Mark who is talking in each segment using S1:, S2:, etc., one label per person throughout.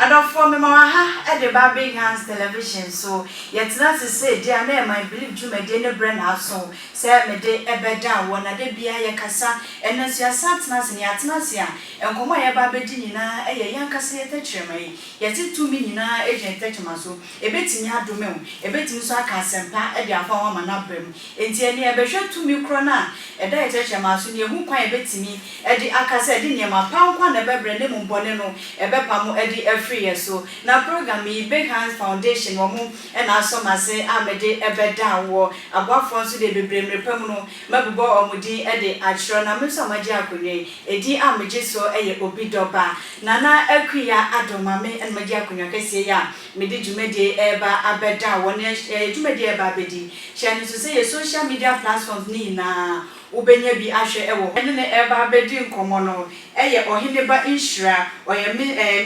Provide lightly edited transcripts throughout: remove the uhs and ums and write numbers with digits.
S1: Adolfo me ha at the Big Hands television so yet not to say dear name I believe you may dinner brand so say me de ebeda one a de bia ye kasa and as your satnas and yatnasia and come my babedina a young cassette chimney yet it to me na agent techmaso a bit in ya do me a bit in so casempa at their form and upbrim in tiania besho to me crona a day techmaso near who quite a bit to me at the acasset in my pound one a bebre name boneno a bepamo at free so now program me Big Hands Foundation woman and also my say amede ebeda wo abafo so de bebrem repamuno mabubo omudi e de achro na meso maji akonwe edi ameje so eye obi doba nana akuya adomame en maji akonwa kese ya mede dwumede eba abeda wo ne dwumede eba bedi share so say social media platforms ni na ubenya bi ahwe ewo ene ne eba bedi nkomo no eye Oheneba Inshira oye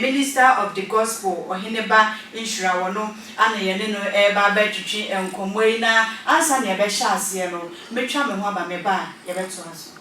S1: minister of the gospel Oheneba Inshira wono ana ye ne no eba betwetwe nkomo yi na ansa ne ebe hya ase no metwa me ho aba me ba ye beto aso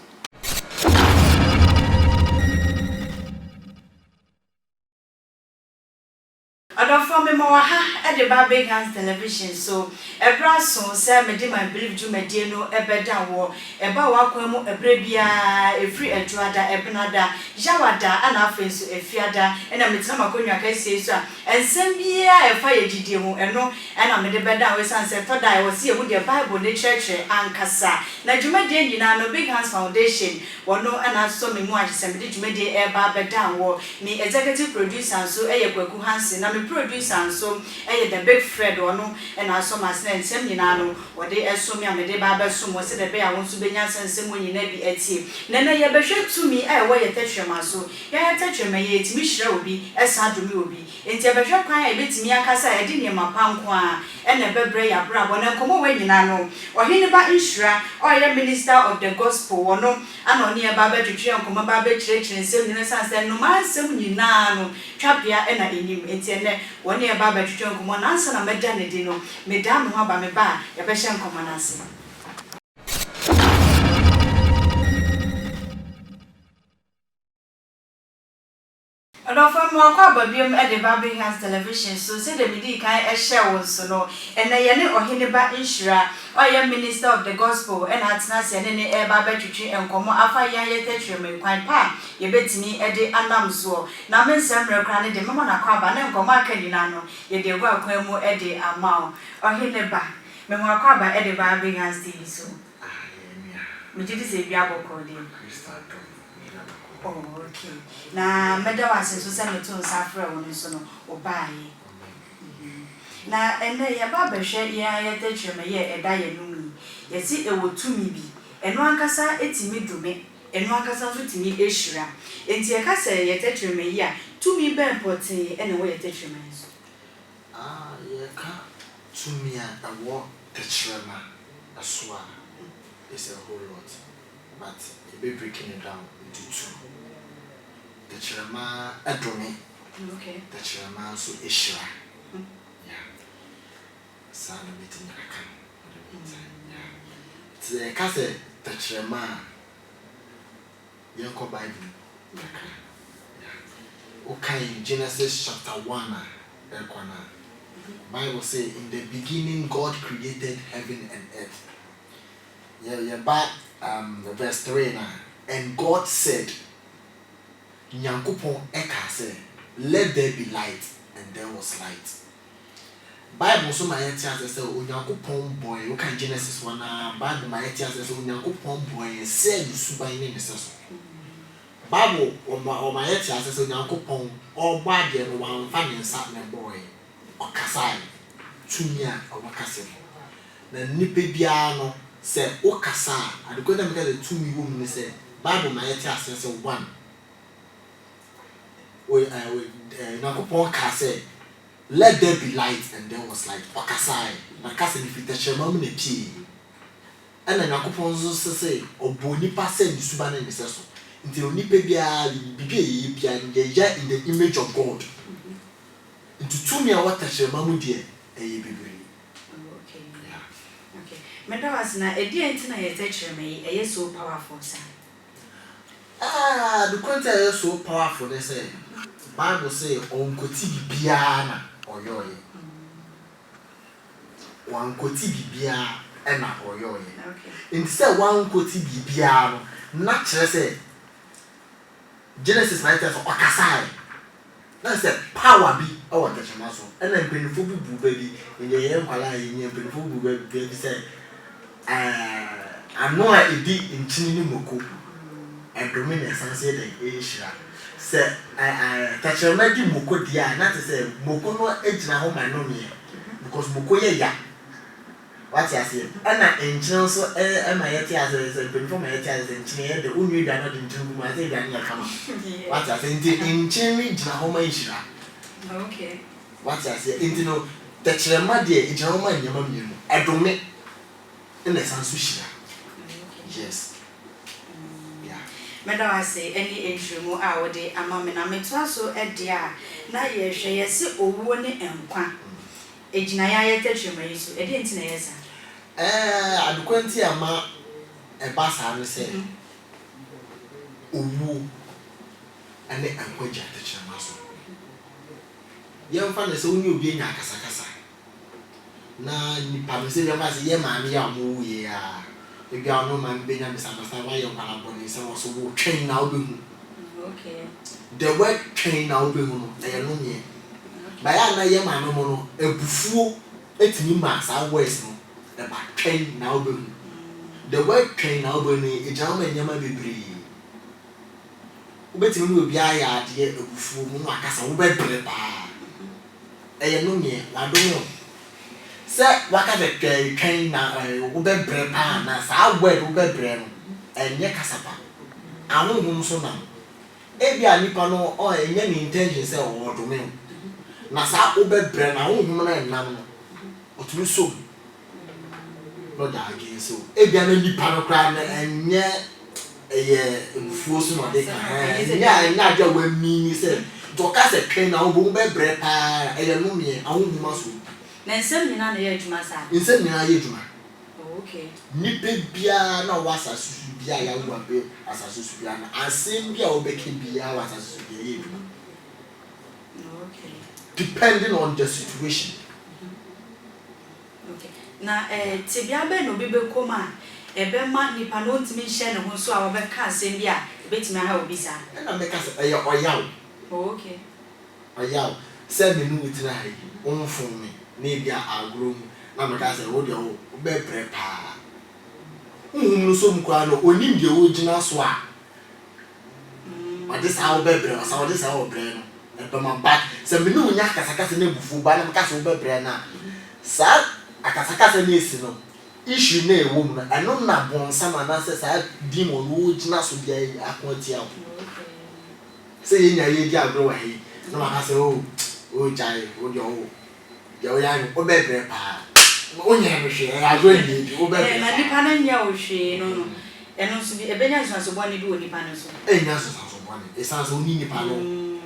S1: Adolfo me ha at the Big Hands television so ebra so say me dey my believe you me dey no ebeda wo eba wa kwanu ebre bia efri ejuada ebenada jawada ana afenso efiada ena metina makonwa ka sie so ensem bia efa ye gidie mu eno ena me dey beda we san say toda wo see e hu the Bible the church ankasa na dwuma dey nyina no Big Hands Foundation wono ena so me mu ahise me dey dwuma dey eba beda wo me executive producer so eye Kwaku Hansen na me producer so the Big Fred ono and also my sen sem nyina no wo de eso me amede ba ba so mo se de be a won so benya sensem nyina bi atie nana ye behwe tumi wo ye tetwema so ye tetwema ye timi hira obi esa domi obi enti behwe kwan e betimi akasa ye de ne mapanko a ena bebre ya brabo na komo we nyina no Oheneba Inshira oye minister of the gospel wono ana oni e ba ba twetwe nkomo ba ba kyerɛkyerɛ nsem nyina sanse no ma nsem nyina no twapia ena enim enti ene woni e ba ba twetwe nkomo na ansa na meda ne di no meda me ho aba me ba ye be hye nkomo na ase Adolfo mo akwa babiem e de Big Hands television so say the midi kan e hye won so no ena ye ne Oheneba Inshira oye minister of the gospel and atna se ne ne e ba betwetwe enkomo afa ya ye tetwe me kwan pa ye betimi e de anam so na me nsem rekra ne de memo na kwa ba ne enkomo akani na no ye de gwa kwan mu e de ama Oheneba me mo akwa ba e de Big Hands TV so me jidi se bia boko de oh okay na meda wase so se meto nsafra won so no obaye na ene ye ba behwe ye tetweme ye eda ye numi ye si ewo tumi bi eno ankasa etimi dume eno ankasa so timi ehira enti ye kasa ye tetweme ye a tumi be important ene wo ye tetweme so
S2: ye ka tumi a awo tetwema aswa is a whole lot but you be breaking it down into two. The Chirama Adome,
S1: okay.
S2: The Chirama so Ishra. Yeah. Son of meeting Rakan for the meantime. Yeah. It's a cassette, the Chirama Yanko Bible. Yeah. Okay, Genesis chapter 1. Bible say in the beginning God created heaven and earth. Yeah, but verse 3 now. And God said, Nyankopon eka say, let there be light, and there was light. Bible so my etias say Onyankopon boy, you can Genesis 1 Bible my etias say Onyankopon boy say the suban ni so. Bible o my etias say Onyankopon o ba de no wan fa ne nsa ne boy o kasai tumia o makase na nipa bia no say o kasa adekoda me the tumi wo mu say Bible my etias say 1 Nakupon say, let there be light, and there was light. Okasai, Nakasa if it a shemam ne tea. And then Nakupon say, or Bonipa send the Suban and the Sesso. Until Nipebia be in the image of God. Into 2 years, what a shemam dear, a baby.
S1: Okay, yeah. Okay. Medawas na a dear antina ye me, a so powerful, sir.
S2: The content is so powerful, they say. Bible say onkoti bibia na oyoye. Wankoti bibia na oyoye.
S1: Okay.
S2: In say wankoti bibia no na kire say Genesis 9 says okasai. Na say power bi o wa tachama so. Na mpenifo bi bu ba bi nje ye nkwala ye mpenifo bu ba bi say ano a edi nchini ni moko. Endome na sanse de ehira. Say tachama di moko dia na say moko no ejina ho ma no me because moko ye ya. What you say? Ana enchino so ma yeti as mpenifo ma yeti as enchini de unwi da no de nchini ma say da na kama. What you say? Enchini jina ho ma ehira.
S1: Okay.
S2: What you say? Intino tachama de ejina ho ma nyama mienu. Endome na sanso hira. Yes. Yeah.
S1: Madam, I say any intro a wode ama me na metwa so ede a na ye hwe ye se owuo ne enkwa ejina ya ye tetwema yesu ede ntina yesa
S2: adukwanti ama eba sa no se owuo ane enkwa ja tetwema so ye mfa na se onye obi nya akasakasa na nipa no se ye ma se ye maame ya mo ye ya ebi anu man benya misunderstand why you kwala boni se wo so wo train na obehu.
S1: Okay.
S2: The word train na obehu no e no me ba ya na ye ma no mo no ebufuo etimi ma sa words no e ba train na obehu. The word train na obehu e jama nyama bebre obetimi no obi aya ade ebufuo mu no akasa wo be bre ba e no me wa do no se waka de train na wo be bre pa na sa word wo be bre no enye kasapa ahunhun so na e bia nipa no o enye ni intention se wo do me na sa wo be bre na ahunhun na enam no otumi so no da again so e bia na nipa no kra na enye eye mfuo so no de ka nya ja wa mi ni se do ka se train na wo be bre pa e no me ahunhun ma so
S1: na nsem nyina na ye adwuma sa
S2: nsem nyina ye adwuma.
S1: Okay.
S2: Nipe bia na wasa susu bia ya wo be asasusu bia na asem bia wo be ke bia wasa susu bia ye adwuma.
S1: Okay.
S2: Depending on the situation.
S1: Okay. Na tibia be no be koma ebe ma nipa no ntimi hye ne ho so a wo be ka asem bia ebetimi ha obi sa
S2: Na me ka se oyaw.
S1: Okay.
S2: Oyaw se me nu witira ha yi onfun me na bia agro mu na me ka se wo de wo be bre pa no so mu kwa no onim de wo gina so a ade sa wo be bre sa wo de sa wo bre no e be ma back se me nu nya kasakasa na bufu ba na me ka se wo be bre na sa akasakasa na esi no issue na ewo mu na eno na bonsa ma na se sa demon wo gina so bia akontia wo se ye nya ye di agro wa hi na ma ka se o jai o de o ya ya o be bre pa onye me hwe agro ni o be bre
S1: na nipa na nya o hwe no no eno so bi ebenya so boni bi o nipa no so
S2: enya so boni e san so ni nipa no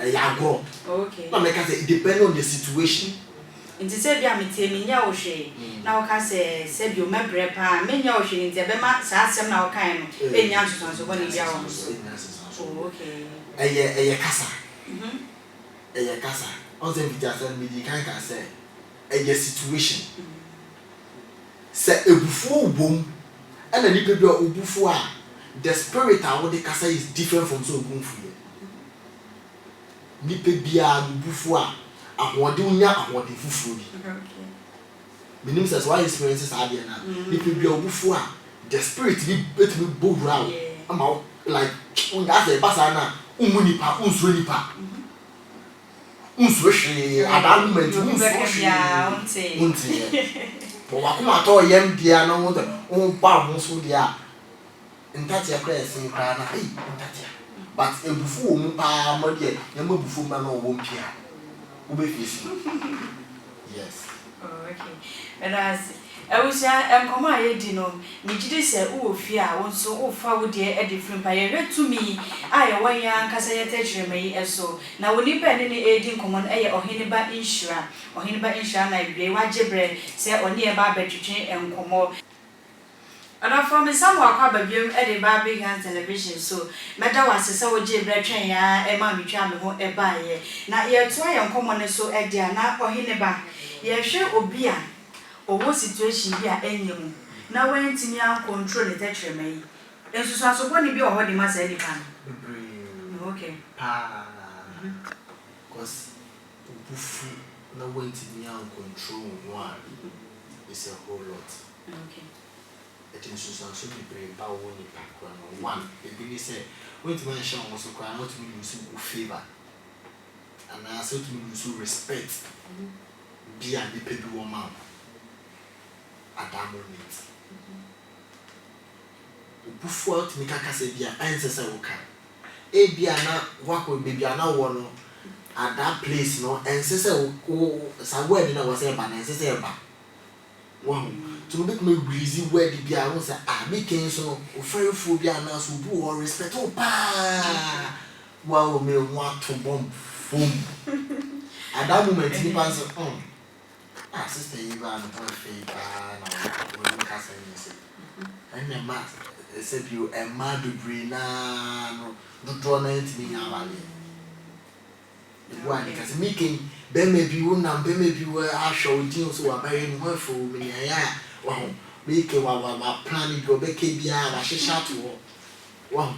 S2: ya agro.
S1: Okay.
S2: Na me ka say it depend on the situation.
S1: Nti se bia metie me nya o hwe na o ka se bi o mebre pa me nya o hwe nti be ma sa asem na o kan no enya so boni bia o so. Okay.
S2: Eye kasa. Eye kasa. On se bi just me di kan ka say eye situation. Se ebufu obom and the nipa bi obufu a the spirit a wo de kasa is different from so ogunfu ye. Nipa bi a obufu a ahode unya ahode fufu bi.
S1: Okay.
S2: Meaning says why experiences are there now. Nipa bi obufu a the spirit bi betimi bowura wo ama like when that say basa na umu nipa unso nipa. Unso hwe ada moment unso hwe unte. But wakuma to yem dia no won ba mo so dia ntati akra esin kra na ntati but ebufu wo mu pa mo dia yem ebufu ma no wo mpia wo be fisi. Yes.
S1: Okay. And as I was come I did no me jide se wo fia won so wo fa wo de e different pa ye to me aye wan ya kasa ye techre mai eso na wo ni pa ne ne edi common eye ohene ba insura na wie wa jebre se oni e ba betwetwe enkomo And from me some work about you at the Big Hands television, so Madam was a so Jim Brethren, ya, a mammy charm won't a buy. Now, you're trying on common so at the Anna or Hineba. You're sure Obia or what situation be at any room. Now, when to me, control the teacher may. And so, I suppose you be already must any pan. Okay.
S2: Because no one to me control one is a whole lot.
S1: Okay.
S2: It is so brave about one. It really say, when to mention also cry out to me with favor. And I said to me with respect. Be a baby woman at that moment. Before to me, Kaka said, be an ancestor. Ebiana work with baby one at that place, no, and sister, somewhere in our say, and sister, one to make me breezy where the Biano said, making so very full Bianas who do all respect. Oh, pa! Wow, me want to bomb boom. At that moment, he was sister, you are not faith, and and a mass, except you a mad brina. Do draw anything now. One because making them may be one and may be where I show deals who are very wonderful. Me, wow, make a planning go back a shot to wow.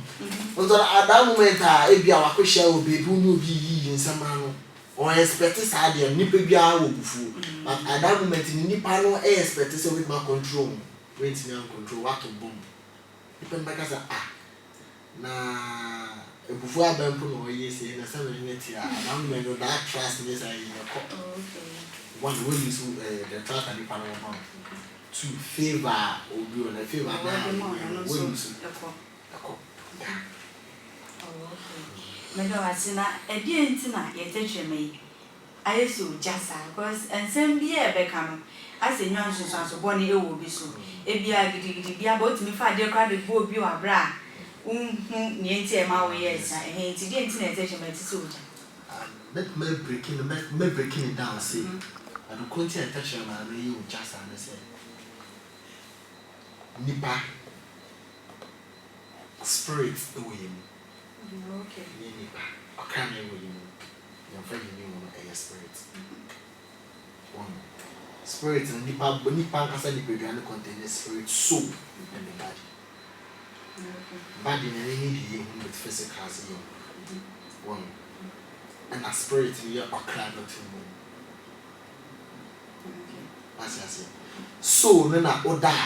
S2: Although at that moment, if you are a shall be who will be in some manner or expect this idea, nipple be our fool. But at that moment, in Nipano, I expect this with my control. Wait, me on control what to boom. Depend back as na before I been put away say na 7 minutes here and when you that trust is I one way is the trust and the panel to favor or be on a favor now when you see
S1: Mega wasina e die ntina ye teche me ayesu jasa because ensem bia be ka no ase nwan sunsun so boni e wo bi so e bia gidigidi bia but me fa de kra de bo bi wa bra niente e ma wo yes e ti die ntina e teche me ti so
S2: let me breaking it down say I don't continue to touch my you jasa and say nipa spirit away.
S1: Okay.
S2: I can't remember your friend a spirit. One spirit and nipa can say the contain spirit, soul, and the body. Body in any need with physical one. And a spirit we are crying out to me. As I say. So then I order.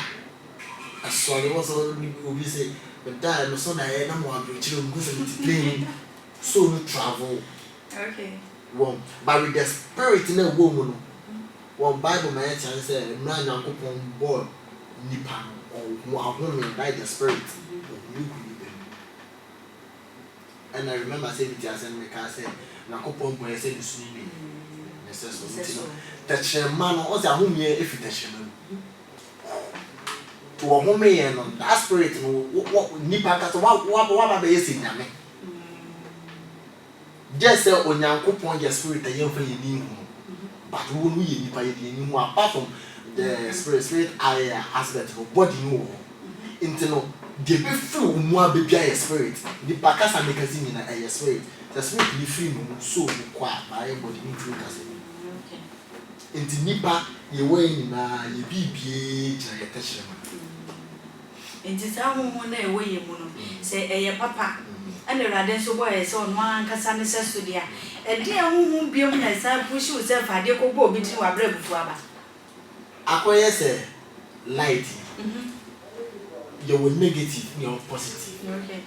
S2: I saw there was all say. But that no son I am one children go to plane so no travel.
S1: Okay.
S2: One but with the spirit in a woman. One Bible my chance say man yankopon boy nipa or woman by the spirit. And I remember saying it as and make say yankopon boy say this name. Necessary. That man or the home here if it is to a woman and that spirit what nipa kata what be yesi nyame just say onyankopon your spirit ayen fa yeni hu but wo no ye nipa yeni hu apart from the spirit aspect of body no into no de be free mu abebia your spirit nipa kasa make us in na your spirit the spirit be free no so kwa by body ni free kasa into nipa ye we na ye bibie jira ye tashema
S1: Enti sa homo na ewo ye mu no se eye papa ana urade so boy se ono ankasa ne seso dia e de homo biom na sa push you self ade ko bo obi ti wa bra bufu aba
S2: akoye se light you will negative you positive
S1: okay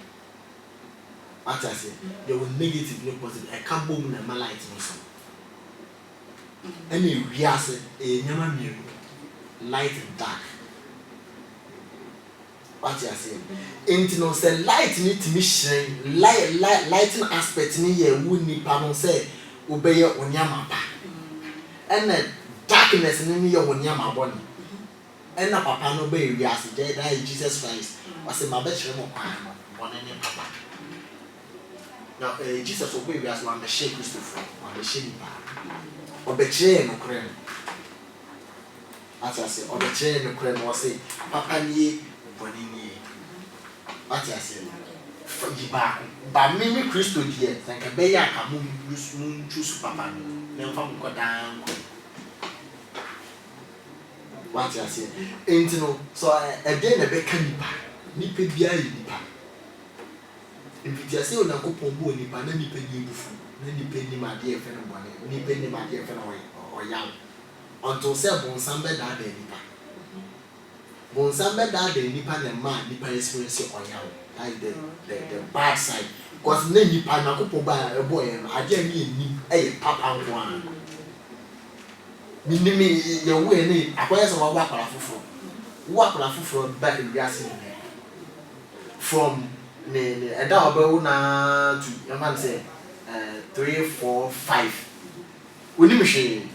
S2: what I say you will negative you positive e ka bom na ma light no so any wiase e nyama mienu light and dark. What you say? Ain't no say light need to be shine. Lighting aspect ni ye would need pardon say obey your onyama pa. And the darkness ni your onyama body. And na papa no be we as that Jesus Christ. I say my best remo one any papa. Now Jesus obey we as one the shake Christopher, one the shake pa. Obey no crane. As I say, obey no crane was say papa ni bonini. What I say? Ba me Christo dear, thank a bear come moon choose papa. Never found go down. What I say? Ain't no, so a day a becker nipa bia nipa. If you say on a couple more nipa, then you pay you before, then you pay my dear friend of money, you pay my dear friend or young. Until seven some bed that day nipa. Bon some bed that day nipa and man nipa experience or young. Like the bad side. Because then you pan a couple by a boy and I dare me a papa one. Me, your way, I wear some walk from back in gas from a double now to a man say 3, 4, 5. When you machine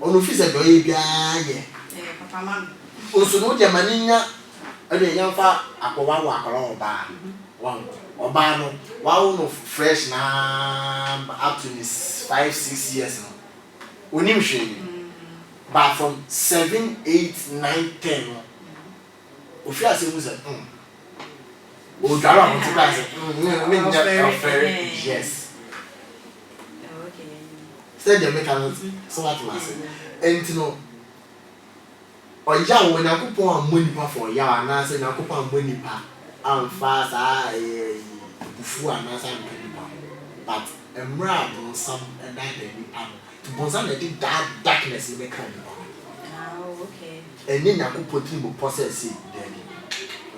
S2: on the office, yeah,
S1: Papa man.
S2: Also, no, your manina. Ade yamfa akwa wa akara oba one no wa no fresh na up to this 5, 6 years no onim hwe but from 7, 8, 9, 10 no ofi ase mu say o dara on to class me very yes
S1: Okay
S2: said the mechanism so what was it no Oya wo na kupon amonipa for ya na say na kupon amonipa amfa sa bufu ana sa amonipa but emra bon some and that nipa to bon some let that darkness in the kind
S1: oh okay
S2: and then na kupon tin bo process there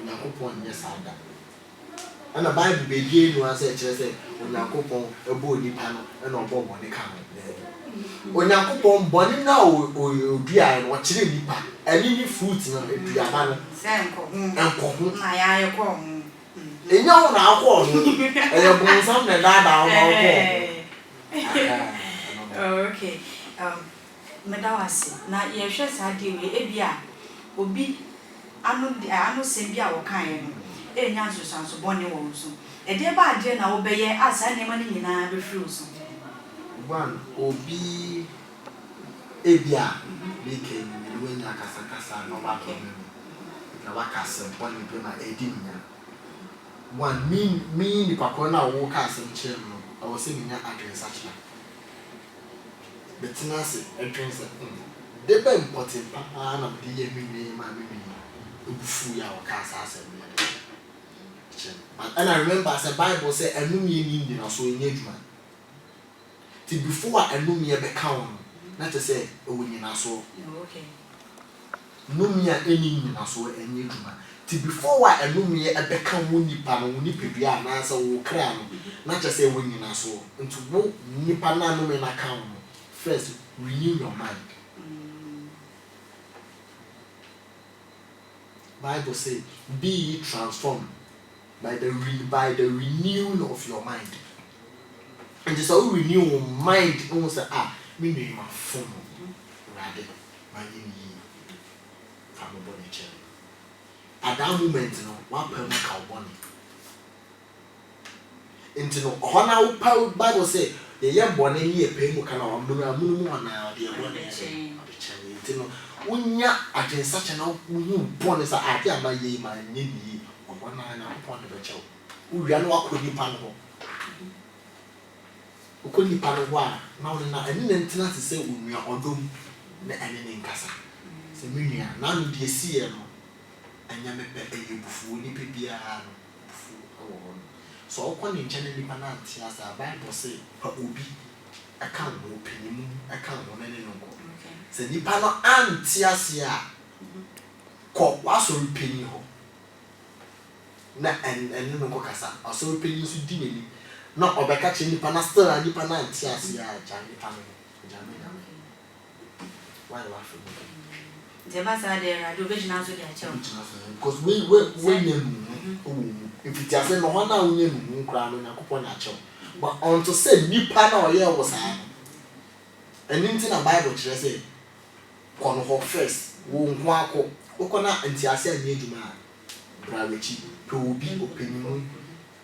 S2: na kupon yes ada and the bible be dey no say kire say onyankopon ebo nipa no na obo bo ne ka there onyankopon boni na odua no kire nipa any fruit na eduaba no enko
S1: na ya yeko
S2: enya wo na akọ no e bon sam na dada wo
S1: okay medawase na ye hwe sa de we ebia obi anu sem bia wo kan ye no enya nsosanso boni wo so e de ba ade na wo beye asa ne ma ni nyina be free so
S2: one obi ebia beke ni we nya kasa no ba ko na wakasa boni be ma edinya one me ni pakọ na wo kasa nche no I was saying nya adrensa chira betina se adrensa de be important papa na de ye mi ma mi obufu ya wakasa ase me and I remember as the Bible said enum ye ni na so enye djuma till before enum ye be count not to say o ni na so
S1: okay
S2: num ye eni na so enye djuma till before enum ye be count wo nipa no nipa bia na say wo kra no not to say wo ni na so into wo nipa na no me na count first renew your mind. Bible say be ye transformed by the renewing of your mind. And just so renew your mind, almost say, me know my phone, rather, my name from a body chair. At that moment, you know, one per cow bonnie. Into no, honor Bible say, the young bonnie ye pay more can or moon now, the bonnie chain. When ya against such an old born as I idea by ye, my name. One eye upon the child. We are not with the panel. We couldn't panel now and then to say we are on doom the enemy in Casa. Seminia, none of the CM and Yamepe before Nipia. So, one in Jenny Pananti as a Bible say, what will be a count opening, a count on any no. Say Nipano and Tiasia. Call was a penny home. Na and no kokasa also pay su di meni na obeka che nipa na still and nipa na antiase ya jani pa no jani na why do I feel
S1: the basa there I do vision so dey chew
S2: because we if it has no one na unye nu nkra no yakopon na chew but unto say nipa na oye wo sa and in the Bible kire say kono ho first wo nko akọ okona antiase anya eduma brawechi to be opening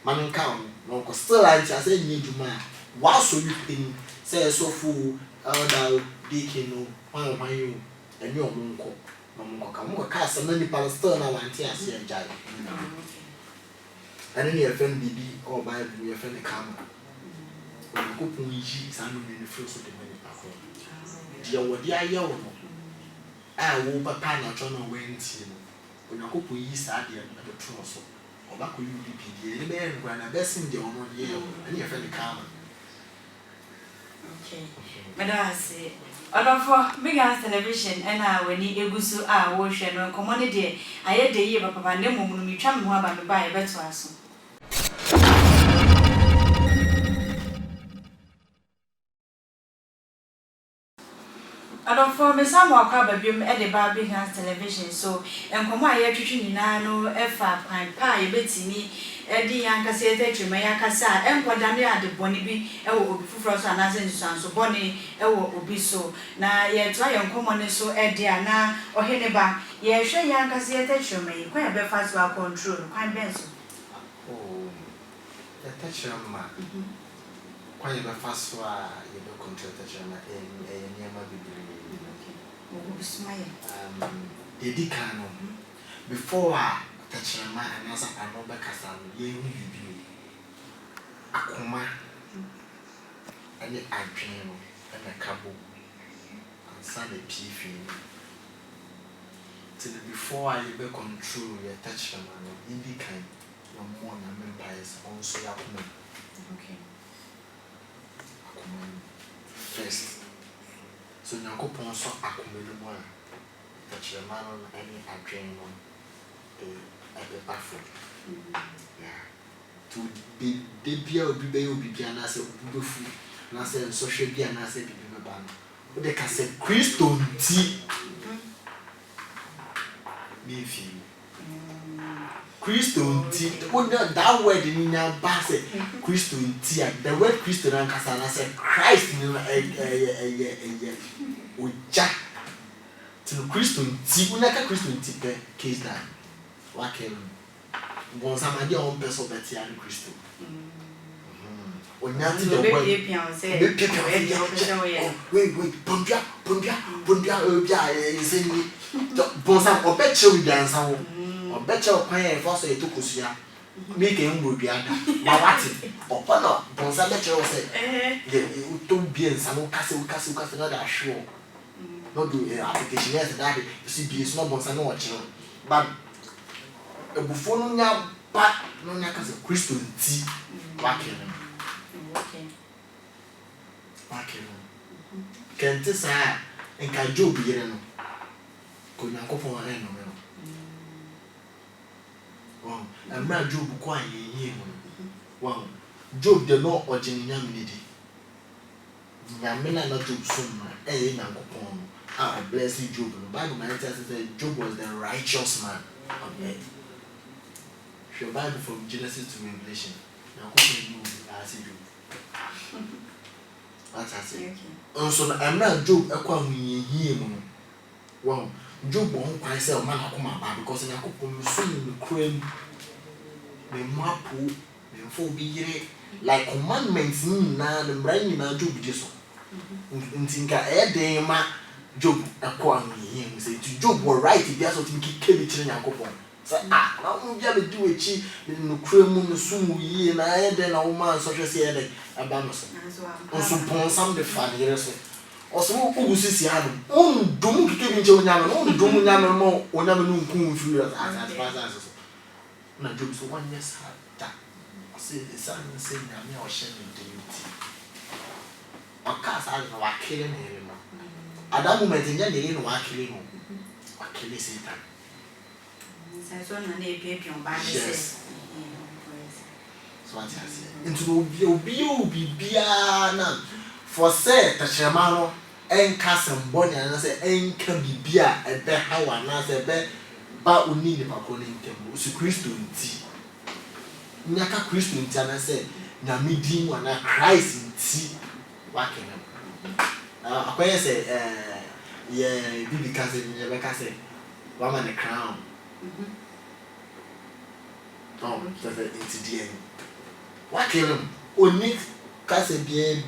S2: man count no ko still I just say need to man why so you pin say so full elder deacon no one you and your monko Mamuka cast and many Palestine and tears here, Jai. And then your friend BB or by your friend the camera. When you go to Niji, Sanu in the first of the many platform. Dear, what dear yellow. I will but pan out on a Wednesday. When you go to East Adia at the Trosso, or back with you, the man when I best in the honor yellow, and your friend the camera.
S1: Okay. Madam, I say. For Big House Television and I when you egusu a wash and commonity, I had the year of Papa Nemo when you try more about the buy better us. I don't form a somewhat crab at the Big House Television, so and come my electrician in no F.A. pie, Betty me. Eddie Yanka said that you may Akasa, and what Dania the Bonnie will be for us and as in so Bonnie, will be so. Now, yet try and common so Eddie Anna or Henneba, ye sure Yanka said that you may quite be fast well control, quite benson.
S2: Oh, the touch of my quite a fast one, you don't control the German and Yama be smiling. The decano before I. Tachama and as a number castle, ye will be Akuma and the Adriano and a cabo and Sunday P. Till before I ever control your touchman, Indy kind, no more than empires also Akuma.
S1: Okay.
S2: Akuma first. So Yanko Ponso Akuma one. Tachman and any Adriano. At the bathroom. Yeah. To be the will be an answer, beautiful, and I said, social be an answer to be a ban. But they can say, Christo tea. Maybe Christo tea. That word in your basket, Christo tea. The word Christo and Cassana said, Christ in a jack to Christo tea. We like a Christo tea case that. Wakem bon samadi on person beti and Christo. Onyati the word wait pombia obia ezeni bon sam obeche we dansa wo obeche okwan e for so etokusua make em bodua da ma wati opana bon sam beche wo say ye to bi ensa no kase na da sure no do application yes that see bi is not bon sam no watch but a buffon now, but no as a Christian tea. Wacking. Can't this and can Joe be in? Could not go for an end. Oh, and my Job quite here. Wow, Job the law or genuinity. Yamina not Job soon, eh, Uncle Pong. Ah, blessed Job. The Bible says Job was the righteous man. Okay. Your Bible from Genesis to Revelation. Now, what do you ask you? What I say? So, I'm not Job, a quam here. Well, Job won't quite say, man, I come about because I could soon cream the mapu, the full be like commandments, now the brain in our Job just. And think I day, ma Job a quam here. Say to Job were right, that's what we keep it in our coupon. I'm just do a cheap in the cream, the soon ye and I then a woman such as here a bamus. Also, upon some the funny also, who is the other? Oh, don't give me Jonah, oh, don't never more or never know who as far as no jokes 1 year. I say the son saying, I'm not shaming to you. Or cast out of our killing him. At that moment, in the inn, were killing him. What can you say? Yes. So what I say. Into be Biana for say Tachamano and Cassam Bonnie and I say, ain't can be beer at the how and I say, but we need a calling them. So Christian tea. Naka Christian tea and I say, Namidi one a Christ in tea. What can I say? Yeah, Bibi Cassie, Rebecca say, woman a crown. Oh, that's into the end. What kill him? Only Cassie be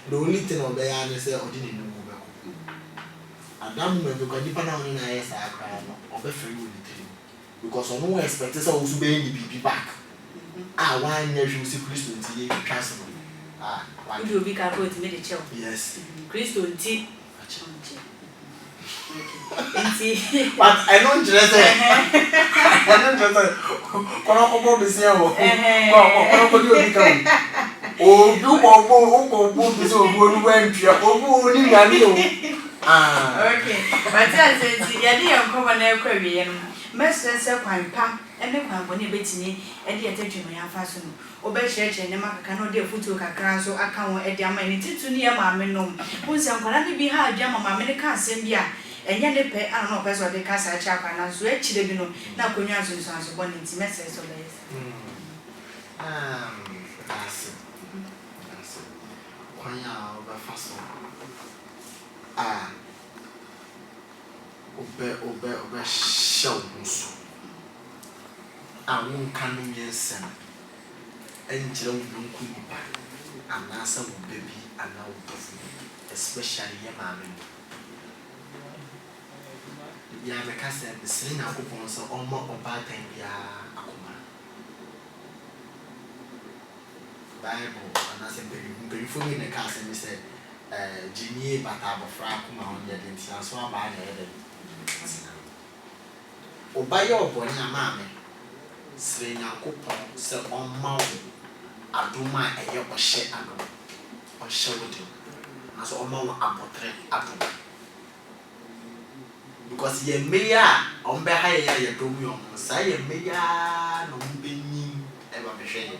S2: the only thing on the answer or didn't know. And that moment because nipa na only na yes I cry no obefree wo ni tiri because on no expect say wo so be ni back one year you see Christo nti trust me
S1: why do we can go to me the chill
S2: yes
S1: Christo nti
S2: but I don't dress kono be say o kono do bi kan o du ko bi so obu onu wantwa obu oni nyame o
S1: okay but I said ya dey enkomo na ekwa wiye no mesese kwan pam ene kwan bo ne betini e dey atadwuma ya fa so no obehyeche ne makaka no dey futu kakra so aka won e dey ama ne titu ne ya maame no wonse nkwara ne bi ha adwa maame ne ka asem bi a enye ne pe ana no person dey ka sa cha kwa na so e chire bi no na konwa so bo ne nti mesese so be
S2: that's kwanya obefaso obe show musu awon kanu yensen enjira wunku nipa anasa wo baby ana wo tofu especially ya mama ya me ka se be sene akopon so omo oba tan bia akoma Bible anasa be fu mi ne ka se me se Jimmy bata bofra akoma on ye de ntia so aba na ye de obaye oboni amame sire nyankopon se omma wo adoma eye ohye ano ohye wodi na so omma wo abotre adoma because ye meya ombe ha ye domu yo sa ye meya no mbenyi e ba behwe ye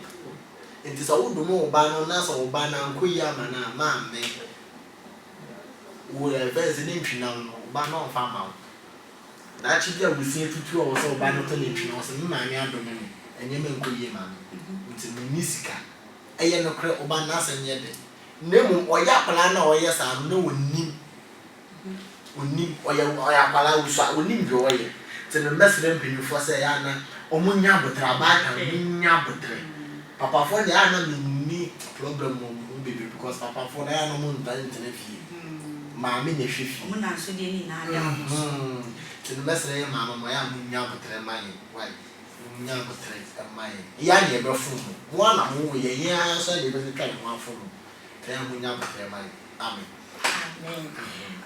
S2: enti so wo domu oba no na so oba na nkoyi amana maame wo events ni ntwina no oba no fa ma na chi dia wusin tutu o so oba no to ni ntwina o so maame adome no enye me nkoyi maame nti ni sika eye no kre oba na asanye de nemu oya pala na oya sa no wonim oya pala usa wonim jo oye te no mesre mpinifo se ya na omunya botra ba ka munya botre papa for de ana ni problem mo baby because papa for na no mo nta internet fi maame ne hwefi
S1: mo na so de ni na ada
S2: te no mesre ya mama mo ya munya botre mai why munya botre mai ya ne be fu mo na mo ye ya so de be ka mo afu te ya munya botre mai amen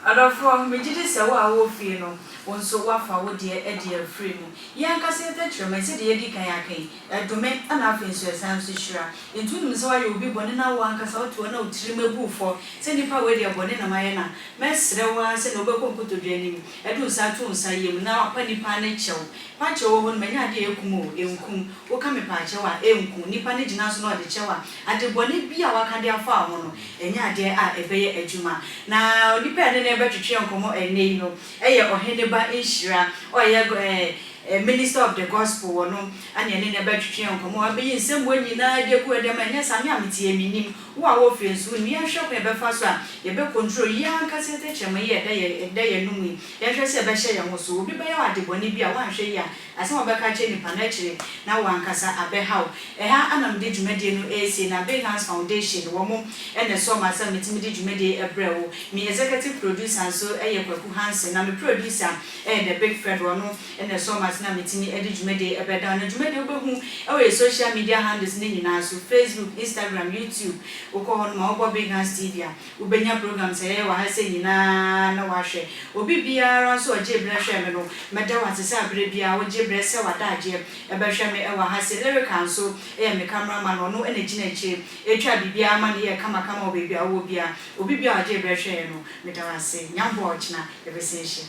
S1: Adofo mejide se wo awo fie no wonso wafa wo de e de free no yanka se tetwema se de yedi kan yakan edome ana afenso esan so hira entunu se wa ye obi bone na wo anka sa oto na otiri mabufo se nipa we de bone na maye na mesre wa se no bekon kotodwani edu sa to nsa yem na pa nipa na chew pa chew ho manya de ekumo enkum wo ka me pa chewa enkum nipa ne gina so na de chewa ade bone bia waka de afa ho no enya de a ebeye adwuma na nipa ne betwetwe nkomo enei no eye oheneba enhira oye minister of the gospel wono ane ne betwetwe nkomo abeyi nsem nyina de ku de manya sami amiti eminim wo a wo fensu ni ahwe ko ebefa so a ye be control ya nkase te chema ye de ye numi ye hwe se be hye ye ho so obi be ya wade boni bi a wan hwe ya ase wo be ka che nipa na chire na wan kasa abe hawo ha anam de dwumade no esi na Big Hands Foundation wo mo ene so ma sa metimi de dwumade ebrewo mi executive producer so eye Kwaku Hansen na me producer the Big Fred wono ene so ma na metimi ede dwumade ebeda na dwumade obehu e social media handles ni nyina so Facebook, Instagram, YouTube uko hon ma obo Big Hands TV a ubenya programs e wa ha se nyina na wa hwe obi biara so oje bre hwe me no meda wa se abre bia oje bre se wada age e be hwe me e wa ha se lyrical so e me cameraman no e na gina eche etwa bibia ma ne ye kama obi bia wo bia obi bia oje bre hwe no meda wa se nyambo ochina e be se hye